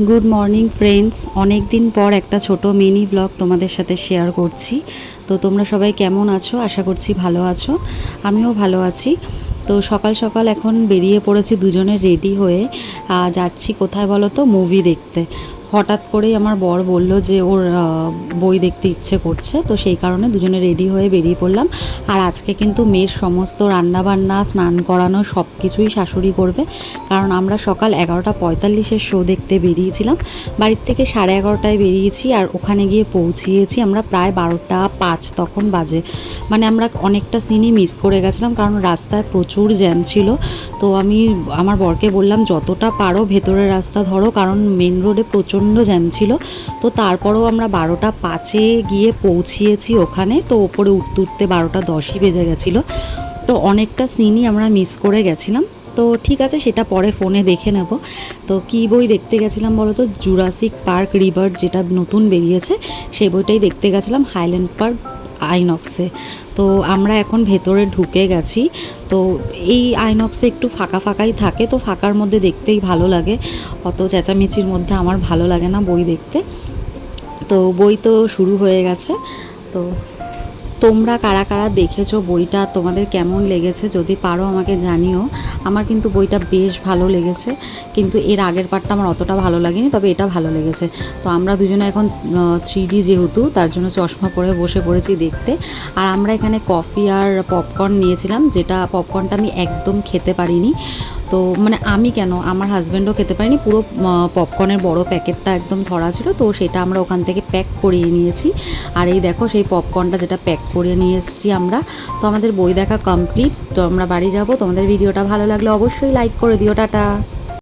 Good morning friends, অনেক দিন পর একটা ছোট মিনি ব্লগ তোমাদের সাথে শেয়ার করছি। তো তোমরা সবাই কেমন আছো? আশা করছি ভালো আছো। আমিও ভালো আছি। তো সকাল সকাল এখন বেরিয়ে পড়েছি দুজনে রেডি হয়ে। যাচ্ছি কোথায় বলো তো? মুভি দেখতে। হঠাৎ করেই আমার বর বলল যে ওর বই দেখতে ইচ্ছে করছে, তো সেই কারণে দুজনে রেডি হয়ে বেরিয়ে পড়লাম। আর আজকে কিন্তু মেয়ের সমস্ত রান্নাবান্না, স্নান করানো সব কিছুই শাশুড়ি করবে, কারণ আমরা সকাল 11:45 শো দেখতে বেরিয়েছিলাম। বাড়ির থেকে 11:30টায় বেরিয়েছি, আর ওখানে গিয়ে পৌঁছিয়েছি আমরা প্রায় 12:05 তখন বাজে। মানে আমরা অনেকটা সিনই মিস করে গেছিলাম, কারণ রাস্তায় প্রচুর জ্যাম ছিল। তো আমি আমার বরকে বললাম যতটা পারো ভেতরের রাস্তা ধরো, কারণ মেন রোডে প্রচণ্ড জ্যাম ছিল। তো তারপরেও আমরা 12:05 গিয়ে পৌঁছিয়েছি ওখানে। তো ওপরে উঠতে উঠতে 12:10 বেজে গেছিলো। তো অনেকটা সিনই আমরা মিস করে গেছিলাম। তো ঠিক আছে, সেটা পরে ফোনে দেখে নেব। তো কী বই দেখতে গেছিলাম বলো তো? জুরাসিক পার্ক রিবার্ড, যেটা নতুন বেরিয়েছে, সেই বইটাই দেখতে গেছিলাম হাইল্যান্ড পার্ক আইনক্সে। তো আমরা এখন ভেতরে ঢুকে গেছি। তো এই আইনক্সে একটু ফাঁকা ফাঁকাই থাকে, তো ফাঁকার মধ্যে দেখতেই ভালো লাগে। অত চেঁচামেচির মধ্যে আমার ভালো লাগে না বই দেখতে। তো বই তো শুরু হয়ে গেছে। তো তোমরা কারা কারা দেখেছো বইটা, তোমাদের কেমন লেগেছে যদি পারো আমাকে জানিও। আমার কিন্তু বইটা বেশ ভালো লেগেছে, কিন্তু এর আগের পার্টটা আমার অতটা ভালো লাগেনি, তবে এটা ভালো লেগেছে। তো আমরা দুজনে এখন 3D যেহেতু, তার জন্য চশমা পরে বসে পড়েছি দেখতে। আর আমরা এখানে কফি আর পপকর্ন নিয়েছিলাম, যেটা পপকর্নটা আমি একদম খেতে পারিনি। তো মানে আমি কেন, আমার হাজব্যান্ডও খেতে পারিনি। পুরো পপকর্নের বড় প্যাকেটটা একদম ধরা ছিল, তো সেটা আমরা ওখান থেকে প্যাক করিয়ে নিয়েছি। আর এই দেখো সেই পপকর্নটা যেটা প্যাক করে নিয়ে এসেছি আমরা। তো আমাদের বই দেখা কমপ্লিট। তো আমরা বাড়ি যাব। তোমাদের ভিডিওটা ভালো লাগলে অবশ্যই লাইক করে দিও। টাটা।